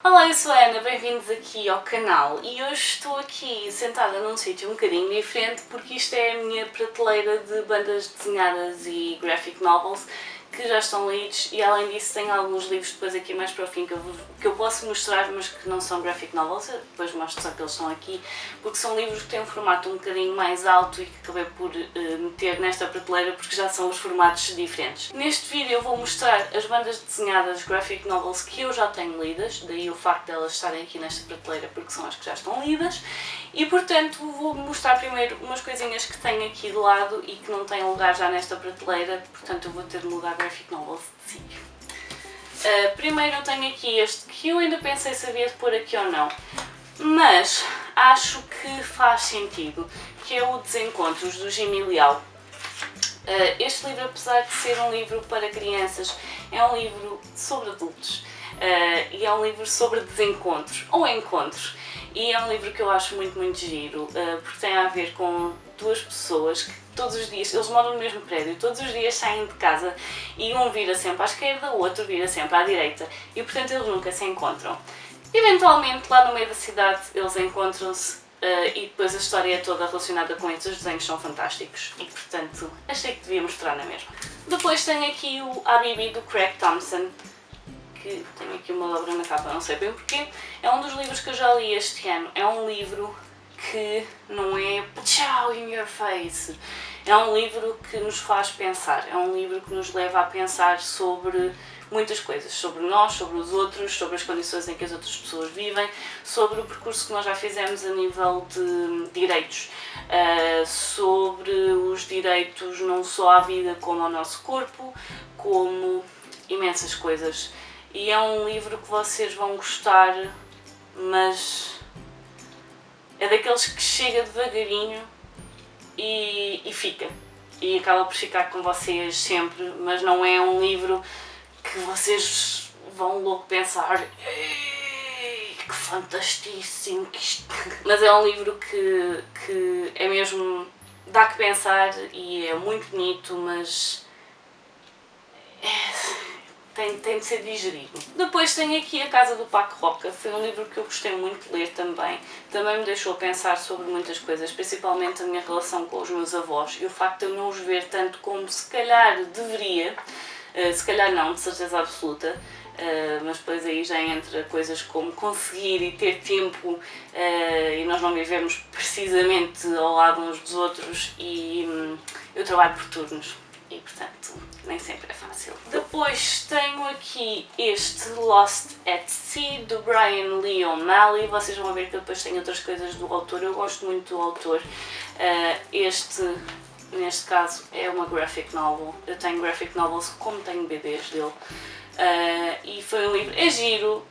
Olá, eu sou a Ana, bem-vindos aqui ao canal e hoje estou aqui sentada num sítio um bocadinho diferente porque isto é a minha prateleira de bandas desenhadas e graphic novels que já estão lidos e além disso tenho alguns livros depois aqui mais para o fim que eu posso mostrar mas que não são graphic novels, eu depois mostro só que eles estão aqui porque são livros que têm um formato um bocadinho mais alto e que acabei por meter nesta prateleira porque já são os formatos diferentes. Neste vídeo eu vou mostrar as bandas desenhadas graphic novels que eu já tenho lidas, daí o facto de elas estarem aqui nesta prateleira porque são as que já estão lidas e portanto vou mostrar primeiro umas coisinhas que tenho aqui de lado e que não têm lugar já nesta prateleira, portanto eu vou ter de mudar graphic novels de sítio. Primeiro eu tenho aqui este que eu ainda pensei se havia de pôr aqui ou não, mas acho que faz sentido, que é o Desencontros do Jimmy Leal. Este livro, apesar de ser um livro para crianças, é um livro sobre adultos e é um livro sobre desencontros ou encontros e é um livro que eu acho muito giro porque tem a ver com duas pessoas que todos os dias, eles moram no mesmo prédio, todos os dias saem de casa e um vira sempre à esquerda, o outro vira sempre à direita e portanto eles nunca se encontram. Eventualmente lá no meio da cidade eles encontram-se e depois a história é toda relacionada com isso, os desenhos são fantásticos e portanto achei que devia mostrar na mesma. Depois tenho aqui o Habibi do Craig Thompson, que tenho aqui uma dobra na capa, não sei bem porquê, é um dos livros que eu já li este ano, é um livro que não é tchau in your face, é um livro que nos faz pensar, é um livro que nos leva a pensar sobre muitas coisas, sobre nós, sobre os outros, sobre as condições em que as outras pessoas vivem, sobre o percurso que nós já fizemos a nível de direitos, sobre os direitos não só à vida como ao nosso corpo, como imensas coisas. E é um livro que vocês vão gostar, mas é daqueles que chega devagarinho e fica. E acaba por ficar com vocês sempre, mas não é um livro que vocês vão logo pensar que fantastíssimo que isto... Mas é um livro que é mesmo... dá que pensar e é muito bonito, mas... Tem de ser digerido. Depois tenho aqui A Casa do Paco Roca, foi um livro que eu gostei muito de ler também. Também me deixou pensar sobre muitas coisas, principalmente a minha relação com os meus avós e o facto de eu não os ver tanto como se calhar deveria, se calhar não, de certeza absoluta, mas depois aí já entra coisas como conseguir e ter tempo e nós não vivemos precisamente ao lado uns dos outros e eu trabalho por turnos. E portanto nem sempre é fácil. Depois tenho aqui este Lost at Sea do Brian Lee O'Malley. Vocês vão ver que eu depois tenho outras coisas do autor, eu gosto muito do autor. Neste caso é uma graphic novel, eu tenho graphic novels como tenho BDs dele. E foi um livro, é giro,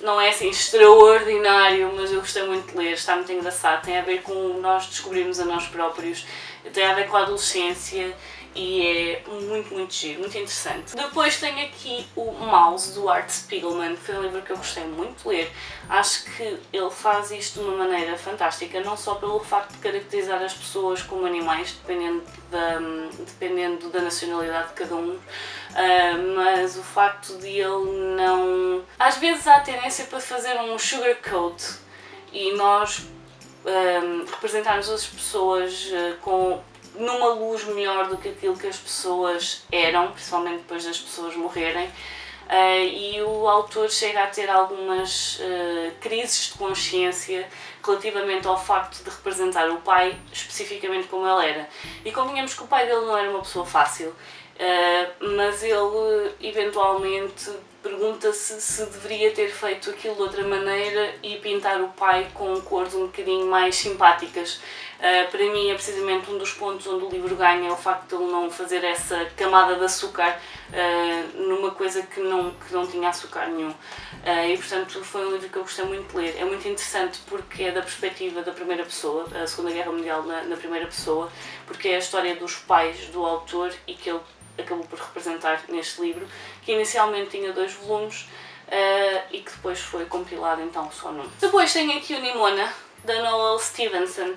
não é assim extraordinário, mas eu gostei muito de ler, está muito engraçado, tem a ver com nós descobrirmos a nós próprios, tem a ver com a adolescência e é muito giro, muito interessante. Depois tenho aqui o Mouse do Art Spiegelman, foi um livro que eu gostei muito de ler, acho que ele faz isto de uma maneira fantástica, não só pelo facto de caracterizar as pessoas como animais, dependendo da nacionalidade de cada um, mas o facto de ele não... Às vezes há a tendência para fazer um sugarcoat e nós representarmos as pessoas numa luz melhor do que aquilo que as pessoas eram, principalmente depois das pessoas morrerem, e o autor chega a ter algumas crises de consciência relativamente ao facto de representar o pai especificamente como ele era. E convenhamos que o pai dele não era uma pessoa fácil, mas ele eventualmente pergunta-se se deveria ter feito aquilo de outra maneira e pintar o pai com cores um bocadinho mais simpáticas. Para mim é precisamente um dos pontos onde o livro ganha, o facto de ele não fazer essa camada de açúcar numa coisa que não tinha açúcar nenhum. E portanto foi um livro que eu gostei muito de ler. É muito interessante porque é da perspectiva da primeira pessoa, a Segunda Guerra Mundial na primeira pessoa, porque é a história dos pais do autor e que ele acabou por representar neste livro, que inicialmente tinha 2 volumes e que depois foi compilado então só num. Depois tenho aqui o Nimona, da Noelle Stevenson,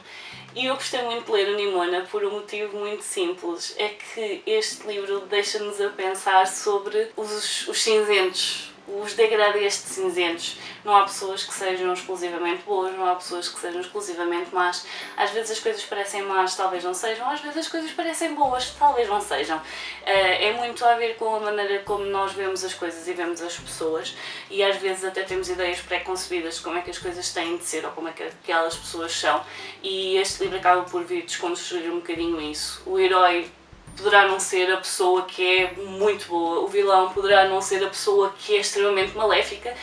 e eu gostei muito de ler o Nimona por um motivo muito simples, é que este livro deixa-nos a pensar sobre os cinzentos, os degradês de cinzentos. Não há pessoas que sejam exclusivamente boas, não há pessoas que sejam exclusivamente más. Às vezes as coisas parecem más, talvez não sejam, às vezes as coisas parecem boas, talvez não sejam. É muito a ver com a maneira como nós vemos as coisas e vemos as pessoas, e às vezes até temos ideias pré-concebidas de como é que as coisas têm de ser ou como é que aquelas pessoas são, e este livro acaba por vir desconstruir um bocadinho isso. O herói poderá não ser a pessoa que é muito boa, o vilão poderá não ser a pessoa que é extremamente maléfica,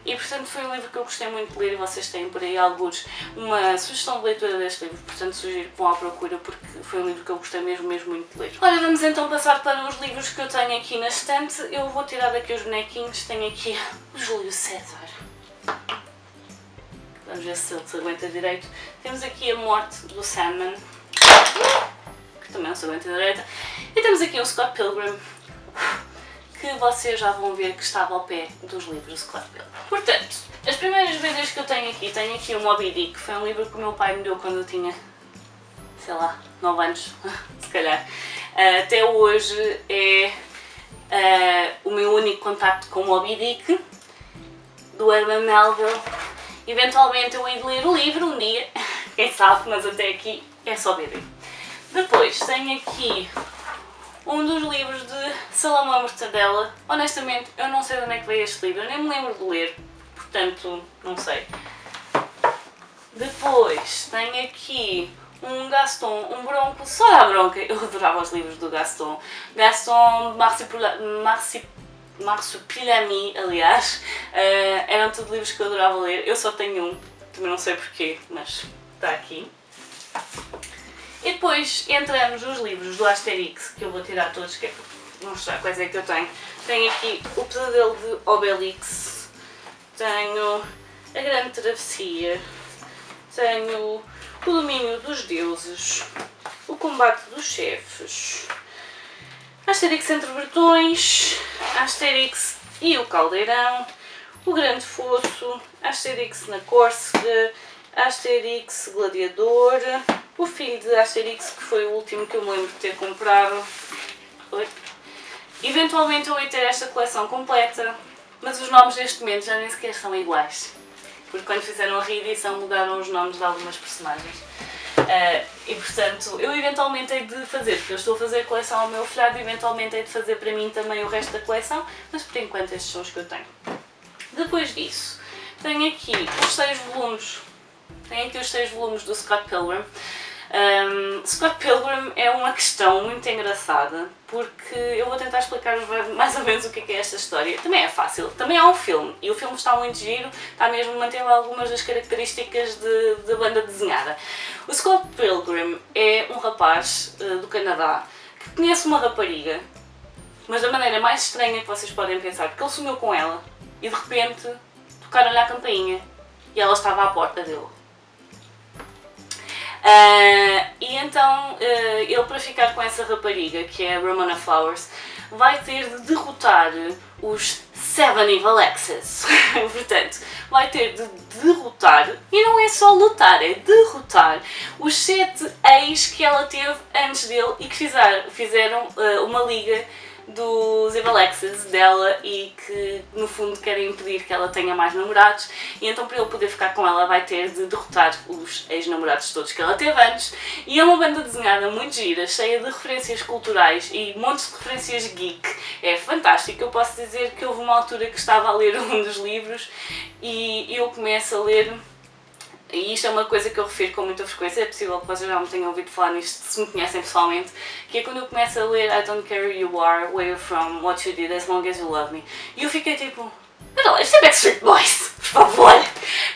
e portanto foi um livro que eu gostei muito de ler, e vocês têm por aí alguns uma sugestão de leitura deste livro, portanto sugiro que vão à procura porque foi um livro que eu gostei mesmo muito de ler. Ora, vamos então passar para os livros que eu tenho aqui na estante. Eu vou tirar daqui os bonequinhos, tenho aqui o Júlio César. Vamos ver se ele se aguenta direito. Temos aqui A Morte do Sandman, que também não se aguenta direito. E temos aqui o Scott Pilgrim, que vocês já vão ver que estava ao pé dos livros do Scott Pilgrim. Portanto, as primeiras vezes que eu tenho aqui o Moby Dick, que foi um livro que o meu pai me deu quando eu tinha, sei lá, 9 anos, se calhar. Até hoje é o meu único contacto com o Moby Dick, do Herman Melville. Eventualmente eu hei de ler o livro um dia, quem sabe, mas até aqui é só BD. Depois tenho aqui um dos livros de Salomão Mortadela. Honestamente, eu não sei de onde é que veio este livro, eu nem me lembro de ler, portanto, não sei. Depois tenho aqui um Gaston, um Bronco, só a bronca, eu adorava os livros do Gaston. Gaston Marsupilami, aliás, eram tudo livros que eu adorava ler. Eu só tenho um, também não sei porquê, mas está aqui. E depois entramos nos livros do Asterix, que eu vou tirar todos, que é para mostrar quais é que eu tenho. Tenho aqui O Pesadelo de Obelix, tenho A Grande Travessia, tenho O Domínio dos Deuses, O Combate dos Chefes, Asterix entre Bretões, Asterix e o Caldeirão, O Grande Fosso, Asterix na Córsega, Asterix Gladiador, O Filho de Asterix, que foi o último que eu me lembro de ter comprado. Eventualmente eu ia ter esta coleção completa, mas os nomes neste momento já nem sequer são iguais, porque quando fizeram a reedição mudaram os nomes de algumas personagens. E portanto, eu eventualmente hei de fazer, porque eu estou a fazer a coleção ao meu filhado, eventualmente hei de fazer para mim também o resto da coleção, mas por enquanto estes são os que eu tenho. Depois disso, tenho aqui os 6 volumes. Tenho aqui os 6 volumes do Scott Pilgrim. Scott Pilgrim é uma questão muito engraçada, porque eu vou tentar explicar mais ou menos o que é esta história. Também é fácil, também há um filme, e o filme está muito giro, está mesmo mantendo algumas das características da banda desenhada. O Scott Pilgrim é um rapaz do Canadá que conhece uma rapariga, mas da maneira mais estranha que vocês podem pensar, porque ele sumiu com ela e de repente tocaram-lhe a campainha e ela estava à porta dele. E então ele, para ficar com essa rapariga, que é a Ramona Flowers, vai ter de derrotar os 7 Evil Exes. Portanto, vai ter de derrotar, e não é só lutar, é derrotar os 7 ex que ela teve antes dele e que fizeram uma liga dos Evil Exes dela e que no fundo querem impedir que ela tenha mais namorados, e então para ele poder ficar com ela vai ter de derrotar os ex-namorados todos que ela teve antes. E é uma banda desenhada muito gira, cheia de referências culturais e montes de referências geek. É fantástico. Eu posso dizer que houve uma altura que estava a ler um dos livros e eu começo a ler. E isto é uma coisa que eu refiro com muita frequência, é possível que vocês já me tenham ouvido falar nisto se me conhecem pessoalmente, que é quando eu começo a ler I Don't Care Who You Are, Where You're From, What You Did, As Long As You Love Me. E eu fiquei tipo, olha lá, isto é Backstreet Boys, por favor!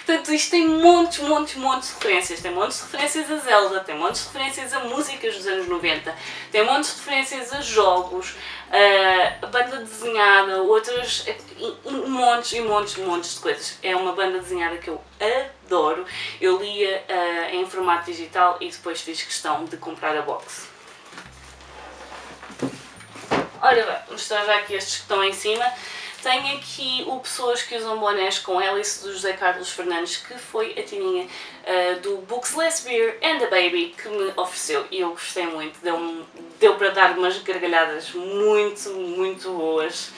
Portanto, isto tem montes de referências. Tem montes de referências a Zelda, tem montes de referências a músicas dos anos 90, tem montes de referências a jogos, a banda desenhada, outras, montes de coisas. É uma banda desenhada que eu adoro. Eu lia em formato digital e depois fiz questão de comprar a box. Ora bem, vou mostrar já aqui estes que estão em cima. Tenho aqui o Pessoas que Usam Bonés com Alice, do José Carlos Fernandes, que foi a tirinha do Books Less Beer and a Baby que me ofereceu e eu gostei muito, deu para dar umas gargalhadas muito boas.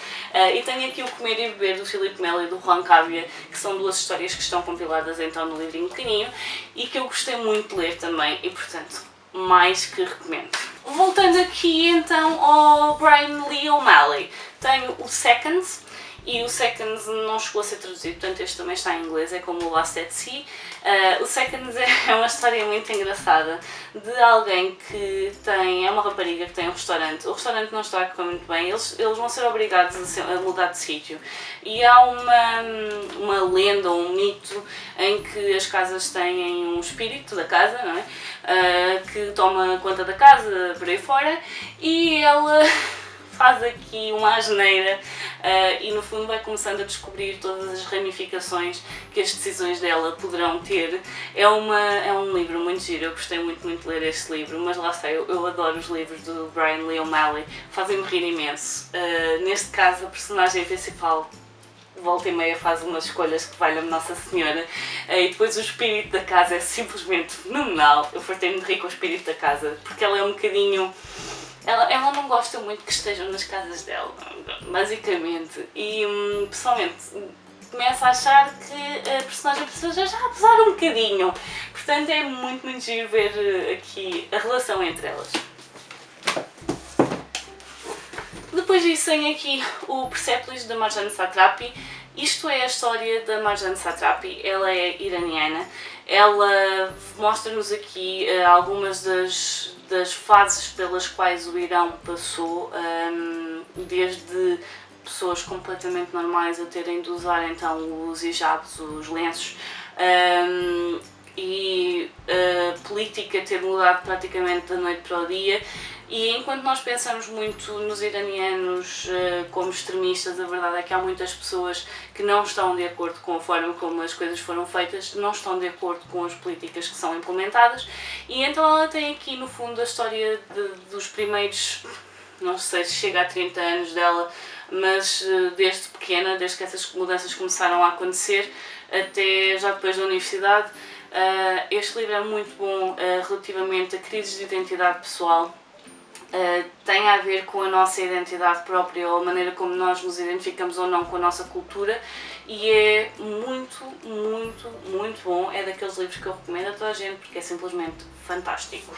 E tenho aqui o Comer e Beber do Filipe Melo e do Juan Cávia, que são duas histórias que estão compiladas então no livrinho pequenino e que eu gostei muito de ler também e portanto mais que recomendo. Voltando aqui então ao Brian Lee O'Malley, tenho o Seconds, e o Seconds não chegou a ser traduzido, portanto este também está em inglês, é como o Last at Sea. O Seconds é uma história muito engraçada de alguém que é uma rapariga que tem um restaurante. O restaurante não está a correr muito bem, eles vão ser obrigados a mudar de sítio. E há uma lenda, um mito, em que as casas têm um espírito da casa, não é? Que toma conta da casa por aí fora, e ela faz aqui uma asneira e no fundo vai começando a descobrir todas as ramificações que as decisões dela poderão ter. É um livro muito giro, eu gostei muito de ler este livro, mas lá está, eu adoro os livros do Brian Lee O'Malley, fazem-me rir imenso. Neste caso, a personagem principal volta e meia faz umas escolhas que valham Nossa Senhora, e depois o espírito da casa é simplesmente fenomenal. Eu fartei-me de rir com o espírito da casa, porque ela é um bocadinho... Ela não gosta muito que estejam nas casas dela, basicamente, e pessoalmente começa a achar que a personagem precisa já abusar um bocadinho, portanto é muito giro ver aqui a relação entre elas. Depois disso tem aqui o Persepolis da Marjane Satrapi. Isto é a história da Marjane Satrapi, ela é iraniana. Ela mostra-nos aqui algumas das fases pelas quais o Irão passou, desde pessoas completamente normais a terem de usar então os hijabs, os lenços, e a política ter mudado praticamente da noite para o dia. E enquanto nós pensamos muito nos iranianos como extremistas, a verdade é que há muitas pessoas que não estão de acordo com a forma como as coisas foram feitas, não estão de acordo com as políticas que são implementadas, e então ela tem aqui no fundo a história dos primeiros, não sei se chega a 30 anos dela, mas desde pequena, desde que essas mudanças começaram a acontecer, até já depois da universidade. Este livro é muito bom relativamente a crises de identidade pessoal. Tem a ver com a nossa identidade própria ou a maneira como nós nos identificamos ou não com a nossa cultura, e é muito bom. É daqueles livros que eu recomendo a toda a gente porque é simplesmente fantástico.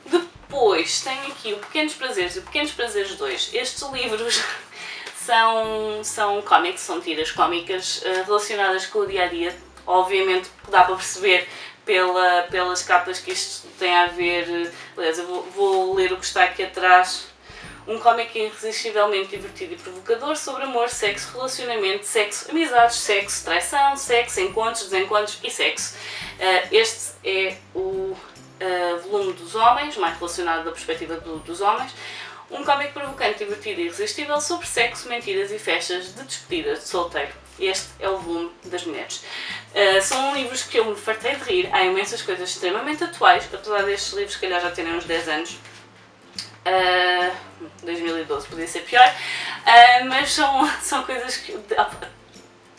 Depois tenho aqui o Pequenos Prazeres e o Pequenos Prazeres 2. Estes livros são cómics, são tiras cómicas relacionadas com o dia-a-dia. Obviamente dá para perceber pelas capas que isto tem a ver. Aliás, eu vou ler o que está aqui atrás. Um cómic irresistivelmente divertido e provocador sobre amor, sexo, relacionamento, sexo, amizades, sexo, traição, sexo, encontros, desencontros e sexo. Este é o volume dos homens, mais relacionado da perspectiva dos homens. Um cómic provocante, divertido e irresistível sobre sexo, mentiras e festas de despedidas de solteiro. Este é o volume das mulheres. São livros que eu me fartei de rir, há imensas coisas extremamente atuais, apesar destes livros se calhar já terem uns 10 anos. 2012 podia ser pior, mas são coisas que...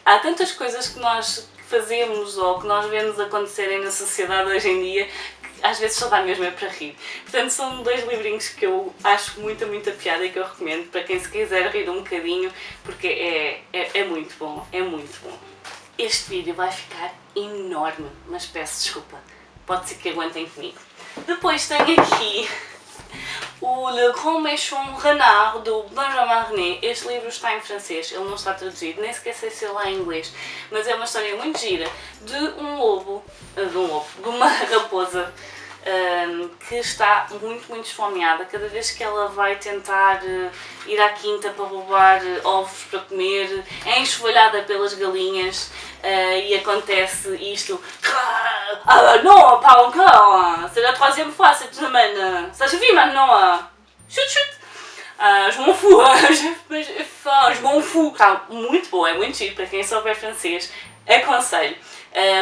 Há tantas coisas que nós fazemos ou que nós vemos acontecerem na sociedade hoje em dia que às vezes só dá mesmo é para rir. Portanto, são dois livrinhos que eu acho muita piada e que eu recomendo para quem se quiser rir um bocadinho, porque é muito bom, é muito bom. Este vídeo vai ficar enorme, mas peço desculpa, pode ser que aguentem comigo. Depois tenho aqui o Le Grand Méchant Renard, do Benjamin René. Este livro está em francês, ele não está traduzido, nem sequer sei se ele é em inglês, mas é uma história muito gira de uma raposa que está muito esfomeada. Cada vez que ela vai tentar ir à quinta para roubar ovos para comer, é enxovalhada pelas galinhas e acontece isto. Non, pas encore, c'est la troisième fois cette semaine, ça suffit maintenant, chut. Je m'en fous, je m'en fous. Está muito bom, é muito giro, para quem souber francês, aconselho.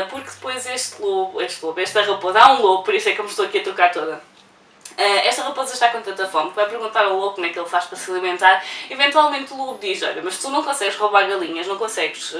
Porque depois esta raposa, há um lobo, por isso é que eu me estou aqui a trocar toda. Esta raposa está com tanta fome que vai perguntar ao lobo como é que ele faz para se alimentar. Eventualmente o lobo diz: olha, mas tu não consegues roubar galinhas, não consegues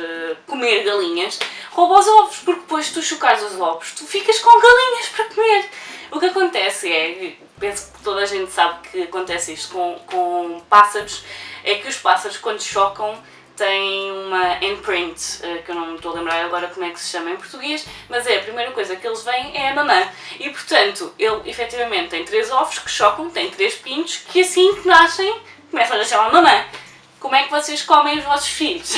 comer galinhas, rouba os ovos, porque depois tu chocares os ovos, tu ficas com galinhas para comer. O que acontece é, penso que toda a gente sabe que acontece isto com pássaros, é que os pássaros quando chocam têm uma handprint, que eu não me estou a lembrar agora como é que se chama em português, mas a primeira coisa que eles veem é a mamã. E portanto, ele efetivamente tem 3 ovos que chocam, tem 3 pintos, que assim que nascem, começam a chamar mamã. Como é que vocês comem os vossos filhos?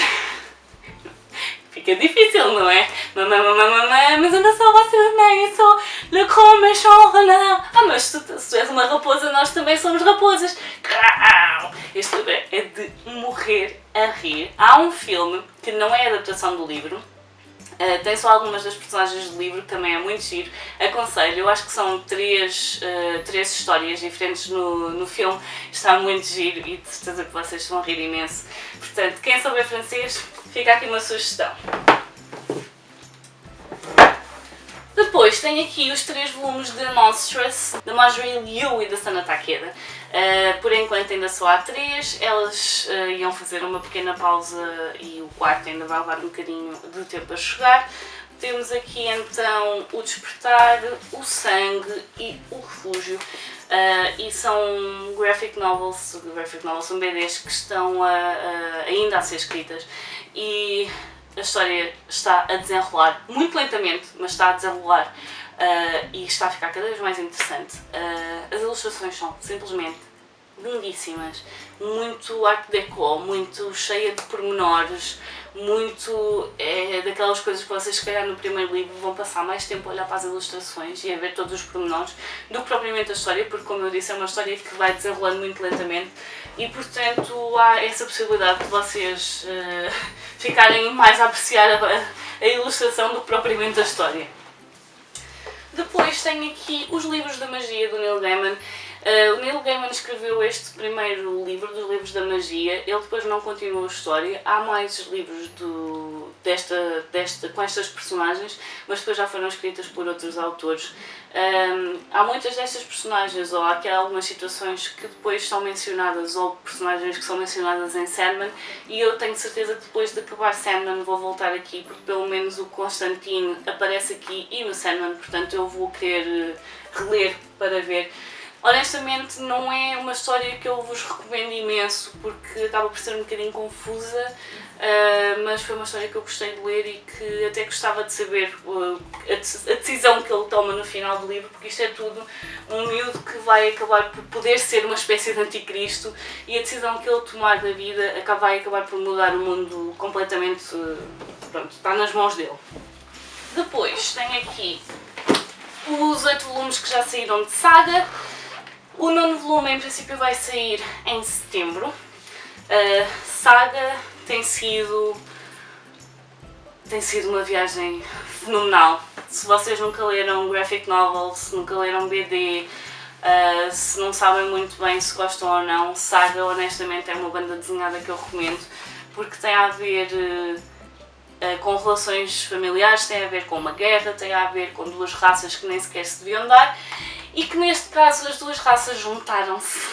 Fica difícil, não é? Mamã, mamã, mamã, mas eu não sou a vossa mamãe, eu sou le grand méchant renard. Ah, mas se tu és uma raposa, nós também somos raposas. Este livro é de morrer a rir. Há um filme que não é adaptação do livro, tem só algumas das personagens do livro, que também é muito giro. Aconselho, eu acho que são três histórias diferentes no filme. Está muito giro e de certeza que vocês vão rir imenso. Portanto, quem souber francês, fica aqui uma sugestão. Depois tenho aqui os 3 volumes de Monstrous, da Marjorie Liu e da Sana Takeda. Por enquanto ainda só há 3, elas iam fazer uma pequena pausa e o quarto ainda vai levar um bocadinho de tempo a chegar. Temos aqui então o Despertar, o Sangue e o Refúgio. E são graphic novels, são BDs que estão ainda a ser escritas. E a história está a desenrolar, muito lentamente, mas está a desenrolar e está a ficar cada vez mais interessante. As ilustrações são simplesmente lindíssimas, muito art deco, muito cheia de pormenores, muito daquelas coisas que vocês se calhar no primeiro livro vão passar mais tempo a olhar para as ilustrações e a ver todos os pormenores do que propriamente a história, porque como eu disse é uma história que vai desenrolando muito lentamente e portanto há essa possibilidade de vocês ficarem mais a apreciar a ilustração do que propriamente a história. Depois tenho aqui os livros da magia do Neil Gaiman. O Neil Gaiman escreveu este primeiro livro, dos livros da magia, ele depois não continuou a história, há mais livros com estas personagens, mas depois já foram escritas por outros autores. Há muitas destas personagens, ou há aqui algumas situações que depois são mencionadas, ou personagens que são mencionadas em Sandman, e eu tenho certeza que depois de acabar Sandman vou voltar aqui, porque pelo menos o Constantine aparece aqui e no Sandman, portanto eu vou querer reler para ver. Honestamente não é uma história que eu vos recomendo imenso porque acaba por ser um bocadinho confusa, mas foi uma história que eu gostei de ler e que até gostava de saber a decisão que ele toma no final do livro, porque isto é tudo um miúdo que vai acabar por poder ser uma espécie de anticristo e a decisão que ele tomar da vida vai acabar por mudar o mundo completamente, pronto, está nas mãos dele. Depois tenho aqui os 8 volumes que já saíram de Saga. O 9º volume em princípio vai sair em setembro. Saga tem sido uma viagem fenomenal. Se vocês nunca leram graphic novel, se nunca leram BD, se não sabem muito bem se gostam ou não, Saga honestamente é uma banda desenhada que eu recomendo, porque tem a ver com relações familiares, tem a ver com uma guerra, tem a ver com 2 raças que nem sequer se deviam dar e que neste caso as 2 raças juntaram-se,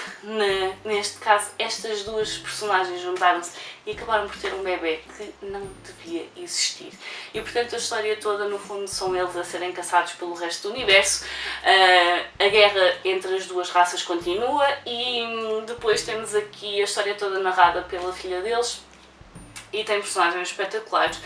neste caso estas 2 personagens juntaram-se e acabaram por ter um bebê que não devia existir. E portanto a história toda no fundo são eles a serem caçados pelo resto do universo, a guerra entre as 2 raças continua e depois temos aqui a história toda narrada pela filha deles e tem personagens espetaculares.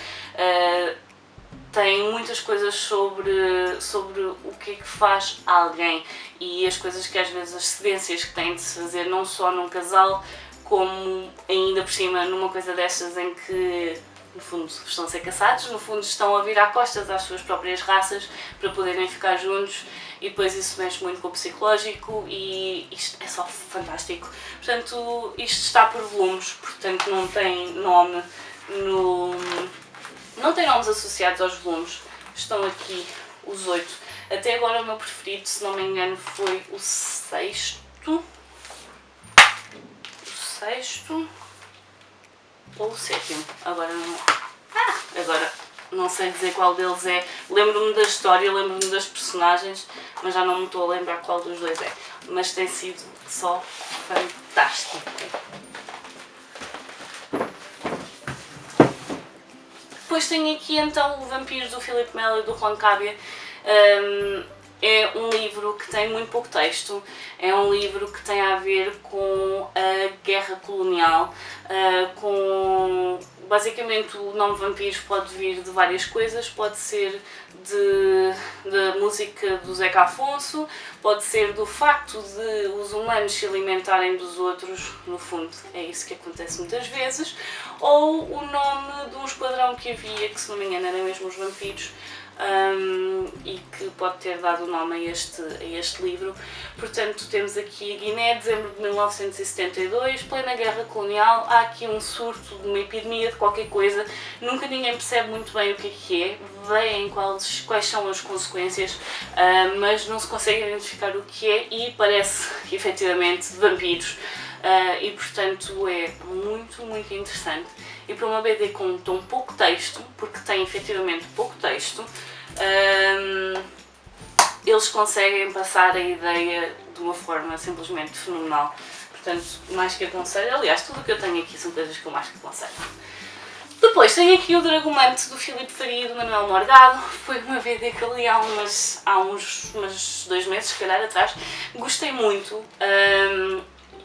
Tem muitas coisas sobre o que é que faz alguém e as coisas que às vezes, as cedências que têm de se fazer não só num casal, como ainda por cima numa coisa destas em que no fundo estão a ser caçados, no fundo estão a virar costas às suas próprias raças para poderem ficar juntos e depois isso mexe muito com o psicológico e isto é só fantástico. Portanto, isto está por volumes, portanto não tem nome não tem nomes associados aos volumes, estão aqui os 8. Até agora o meu preferido, se não me engano, foi o 6º. O 6º ou o 7º, agora não. Agora não sei dizer qual deles é. Lembro-me da história, lembro-me das personagens, mas já não me estou a lembrar qual dos dois é. Mas tem sido só fantástico. Depois tenho aqui então o Vampiros do Philip Melo e do Juan Cavia. É um livro que tem muito pouco texto, é um livro que tem a ver com a guerra colonial, basicamente o nome Vampiros pode vir de várias coisas, pode ser da música do Zeca Afonso, pode ser do facto de os humanos se alimentarem dos outros, no fundo é isso que acontece muitas vezes, ou o nome de um esquadrão que havia, que se não me engano eram mesmo os vampiros, e que pode ter dado o nome a este livro. Portanto, temos aqui a Guiné, dezembro de 1972, plena guerra colonial, há aqui um surto de uma epidemia de qualquer coisa, nunca ninguém percebe muito bem o que é, veem quais são as consequências, mas não se consegue identificar o que é e parece efetivamente vampiros. E portanto é muito, muito interessante. E para uma BD com tão pouco texto, porque tem efetivamente pouco texto, eles conseguem passar a ideia de uma forma simplesmente fenomenal. Portanto, mais que aconselho. Aliás, tudo o que eu tenho aqui são coisas que eu mais que aconselho. Depois tenho aqui o Dragomante do Filipe Faria e do Manuel Morgado. Foi uma BD que eu li há uns 2 meses, se calhar, atrás. Gostei muito.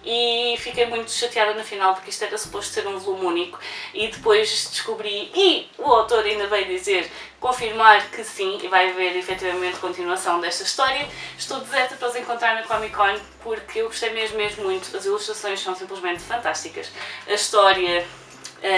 E fiquei muito chateada no final porque isto era suposto ser um volume único e depois descobri, e o autor ainda veio dizer, confirmar que sim, e vai haver efetivamente continuação desta história. Estou deserta para os encontrar na Comic Con porque eu gostei mesmo muito, as ilustrações são simplesmente fantásticas. A história,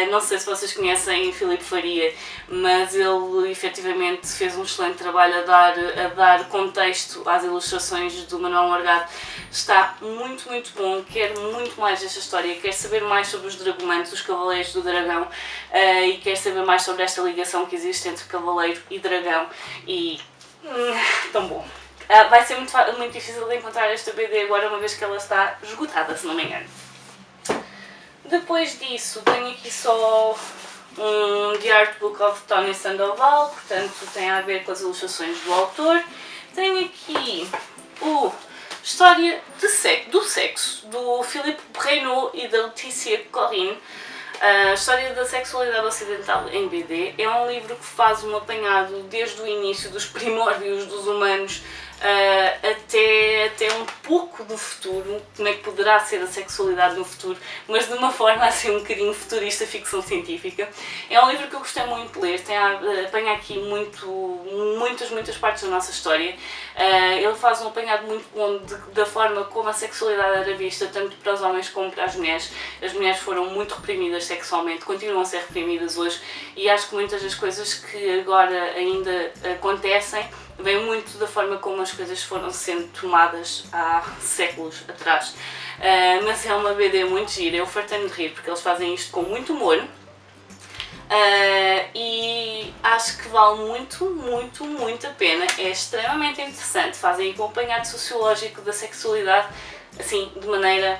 não sei se vocês conhecem Filipe Faria, mas ele efetivamente fez um excelente trabalho a dar contexto às ilustrações do Manuel Morgado. Está muito, muito bom, quero muito mais desta história, quero saber mais sobre os Dragomantes, os Cavaleiros do Dragão, e quero saber mais sobre esta ligação que existe entre Cavaleiro e Dragão, e tão bom. Vai ser muito difícil de encontrar esta BD agora, uma vez que ela está esgotada, se não me engano. Depois disso, tenho aqui só The Art Book of Tony Sandoval, portanto tem a ver com as ilustrações do autor. Tenho aqui o História do Sexo, do Philippe Breno e da Letícia Corrine. A História da Sexualidade Ocidental em BD é um livro que faz um apanhado desde o início dos primórdios dos humanos até um pouco do futuro, como é que poderá ser a sexualidade no futuro, mas de uma forma assim um bocadinho futurista, ficção científica. É um livro que eu gostei muito de ler, apanha aqui muitas partes da nossa história. Ele faz um apanhado muito bom da forma como a sexualidade era vista, tanto para os homens como para as mulheres. As mulheres foram muito reprimidas sexualmente, continuam a ser reprimidas hoje, e acho que muitas das coisas que agora ainda acontecem vem muito da forma como as coisas foram sendo tomadas há séculos atrás. Mas é uma BD muito gira, eu fartei-me de rir porque eles fazem isto com muito humor. E acho que vale muito a pena, é extremamente interessante, fazem acompanhado sociológico da sexualidade assim de maneira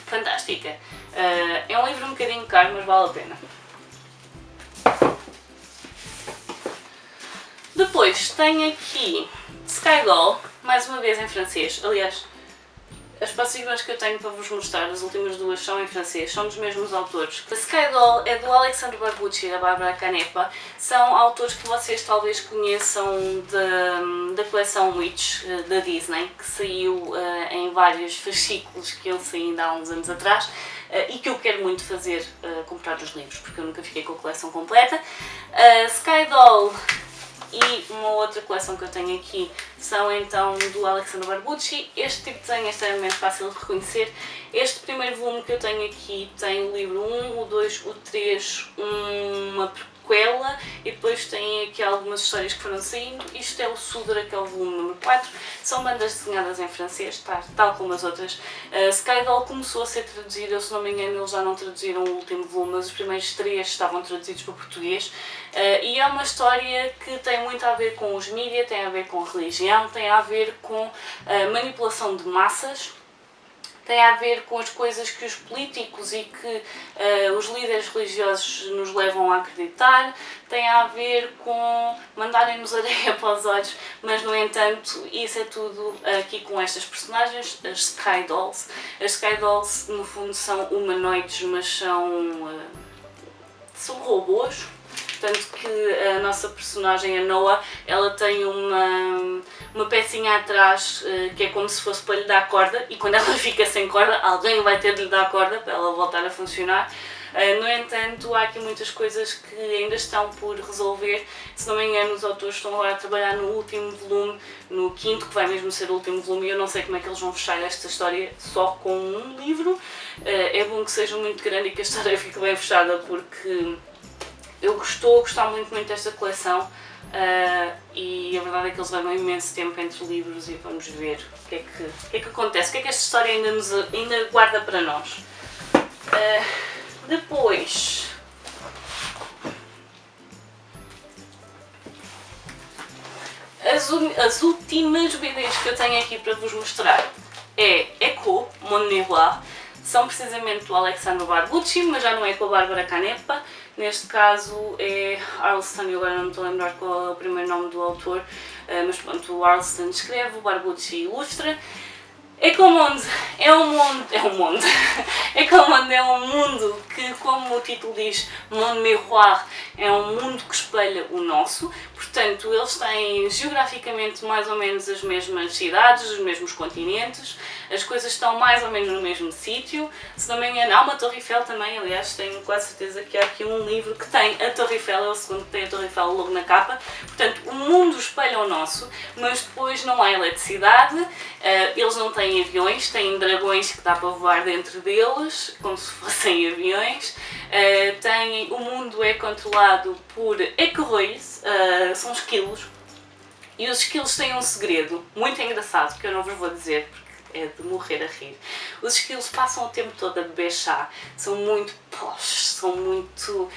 fantástica. É um livro um bocadinho caro, mas vale a pena. Depois tenho aqui Skydoll, mais uma vez em francês. Aliás, as próximas que eu tenho para vos mostrar, as últimas 2 são em francês, são dos mesmos autores. A Skydoll é do Alexandre Barbucci e da Bárbara Canepa. São autores que vocês talvez conheçam da coleção Witch da Disney, que saiu em vários fascículos que eu saí ainda há uns anos atrás. E que eu quero muito fazer, comprar os livros, porque eu nunca fiquei com a coleção completa. Skydoll e uma outra coleção que eu tenho aqui são então do Alexandre Barbucci. Este tipo de desenho é extremamente fácil de reconhecer. Este primeiro volume que eu tenho aqui tem o livro 1, o 2, o 3, uma prequela, e depois tem aqui algumas histórias que foram saindo. Isto é o Sudra, que é o volume número 4. São bandas desenhadas em francês, tal como as outras. Skydoll começou a ser traduzida, se não me engano eles já não traduziram o último volume, mas os primeiros 3 estavam traduzidos para português. E é uma história que tem muito a ver com os mídia, tem a ver com religião, tem a ver com manipulação de massas, tem a ver com as coisas que os políticos e que os líderes religiosos nos levam a acreditar, tem a ver com mandarem-nos areia para os olhos, mas no entanto isso é tudo aqui com estas personagens, as Sky Dolls. As Sky Dolls no fundo são humanoides, mas são robôs. Tanto que a nossa personagem, a Noah, ela tem uma pecinha atrás que é como se fosse para lhe dar corda, e quando ela fica sem corda, alguém vai ter de lhe dar corda para ela voltar a funcionar. No entanto, há aqui muitas coisas que ainda estão por resolver. Se não me engano, os autores estão agora a trabalhar no último volume, no quinto, que vai mesmo ser o último volume, e eu não sei como é que eles vão fechar esta história só com um livro. É bom que seja muito grande e que a história fique bem fechada, porque eu estou a gostar muito desta coleção e a verdade é que eles levam imenso tempo entre livros, e vamos ver o que é que acontece, o que é que esta história ainda guarda para nós. Depois, as últimas BDs que eu tenho aqui para vos mostrar é Echo, Monde Miroir. São precisamente do Alexandre Barbucci, mas já não é com a Bárbara Canepa. Neste caso é Arlston, eu agora não me estou a lembrar qual é o primeiro nome do autor, mas pronto, o Arlston escreve, o Barbucci ilustra. Ecomonde é um mundo que, como o título diz, Monde Miroir, é um mundo que espelha o nosso. Portanto, eles têm geograficamente mais ou menos as mesmas cidades, os mesmos continentes, as coisas estão mais ou menos no mesmo sítio. Se não me engano, há uma Torre Eiffel também, aliás, tenho quase certeza que há aqui um livro que tem a Torre Eiffel, é o segundo que tem a Torre Eiffel logo na capa. Portanto, o mundo espelha o nosso, mas depois não há eletricidade, eles não têm aviões, têm dragões que dá para voar dentro deles, como se fossem aviões. O mundo é controlado por écureuils, são esquilos, e os esquilos têm um segredo muito engraçado que eu não vos vou dizer porque é de morrer a rir. Os esquilos passam o tempo todo a beber chá, são muito posh, são muito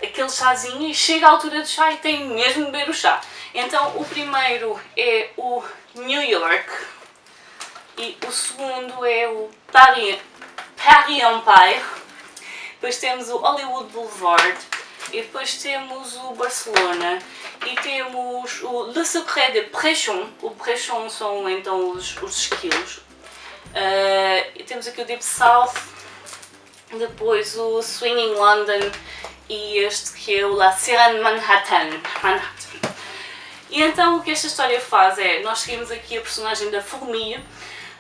aquele chazinho, e chega à altura do chá e têm mesmo de beber o chá. Então o primeiro é o New York e o segundo é o Paris Empire. Depois temos o Hollywood Boulevard e depois temos o Barcelona e temos o Le Secret de Prechon. O Prechon são então os esquilos. E temos aqui o Deep South, depois o Swinging London e este que é o La Sirène Manhattan. E então o que esta história faz é, nós seguimos aqui a personagem da Fourmille.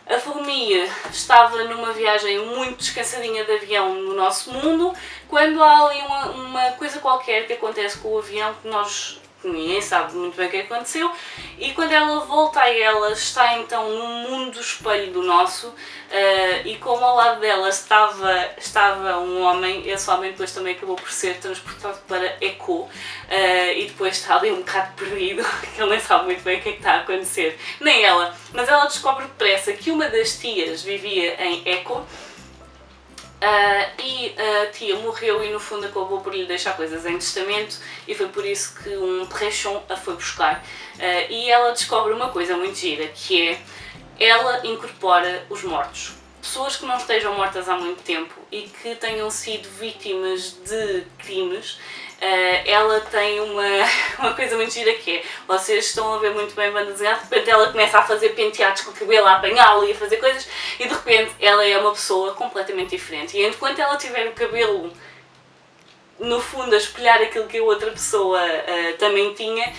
A Fourmille estava numa viagem muito descansadinha de avião no nosso mundo, quando há ali uma coisa qualquer que acontece com o avião que ninguém sabe muito bem o que aconteceu, e quando ela volta, ela está então num mundo espelho do nosso, e como ao lado dela estava um homem, esse homem depois também acabou por ser transportado para Echo, e depois está ali um bocado perdido, que ele nem sabe muito bem o que é que está a acontecer, nem ela, mas ela descobre depressa que uma das tias vivia em Echo, e a tia morreu e no fundo acabou por lhe deixar coisas em testamento, e foi por isso que um Prechon a foi buscar. E ela descobre uma coisa muito gira, que é, ela incorpora os mortos. Pessoas que não estejam mortas há muito tempo e que tenham sido vítimas de crimes, ela tem uma coisa muito gira que é, vocês estão a ver muito bem banda desenhada, de repente ela começa a fazer penteados com o cabelo, a apanhá-lo e a fazer coisas, e de repente ela é uma pessoa completamente diferente. E enquanto ela tiver o cabelo no fundo a espelhar aquilo que a outra pessoa também tinha,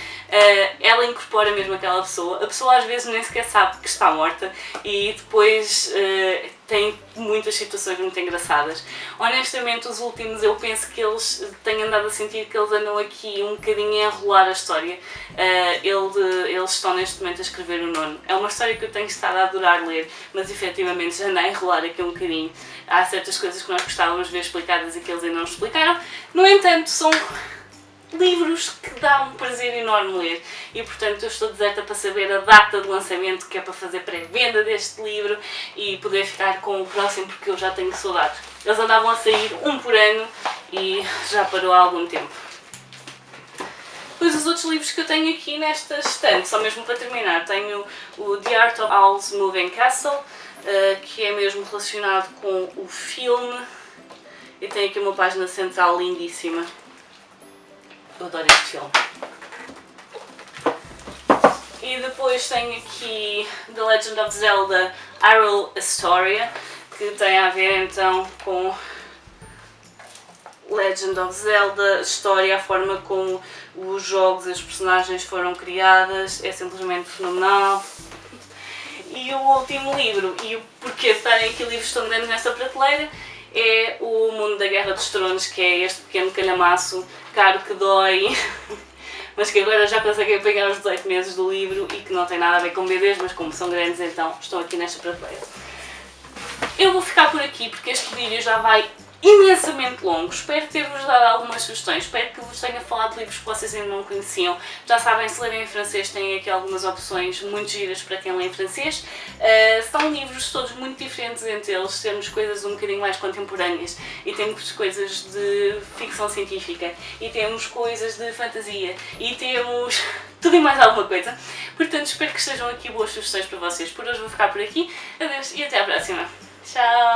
ela incorpora mesmo aquela pessoa. A pessoa às vezes nem sequer sabe que está morta, e depois tem muitas situações muito engraçadas. Honestamente, os últimos eu penso que eles têm andado a sentir que eles andam aqui um bocadinho a enrolar a história. Eles estão neste momento a escrever o nono. É uma história que eu tenho estado a adorar ler, mas efetivamente já anda a enrolar aqui um bocadinho. Há certas coisas que nós gostávamos de ver explicadas e que eles ainda não explicaram. No entanto, são livros que dá um prazer enorme ler, e portanto eu estou deserta para saber a data de lançamento, que é para fazer pré-venda deste livro e poder ficar com o próximo, porque eu já tenho saudades. Eles andavam a sair um por ano e já parou há algum tempo. Depois os outros livros que eu tenho aqui nesta estante, só mesmo para terminar, tenho o The Art of Owl's Moving Castle, que é mesmo relacionado com o filme, e tem aqui uma página central lindíssima. Eu adoro este filme. E depois tenho aqui The Legend of Zelda Hyrule Historia, que tem a ver então com Legend of Zelda, a história, a forma como os jogos e as personagens foram criadas, é simplesmente fenomenal. E o último livro, e o porquê de estarem aqui livros tão grandes nesta prateleira, é o Mundo da Guerra dos Tronos, que é este pequeno calhamaço caro que dói, mas que agora já consegui apanhar os 18 meses do livro e que não tem nada a ver com bebês, mas como são grandes então estão aqui nesta prateleira. Eu vou ficar por aqui porque este vídeo já vai imensamente longo. Espero ter-vos dado algumas sugestões, espero que vos tenha falado de livros que vocês ainda não conheciam. Já sabem, se lerem em francês têm aqui algumas opções muito giras para quem lê em francês. São livros todos muito diferentes entre eles, temos coisas um bocadinho mais contemporâneas e temos coisas de ficção científica e temos coisas de fantasia e temos tudo e mais alguma coisa. Portanto, espero que estejam aqui boas sugestões para vocês. Por hoje vou ficar por aqui. Adeus e até à próxima. Tchau!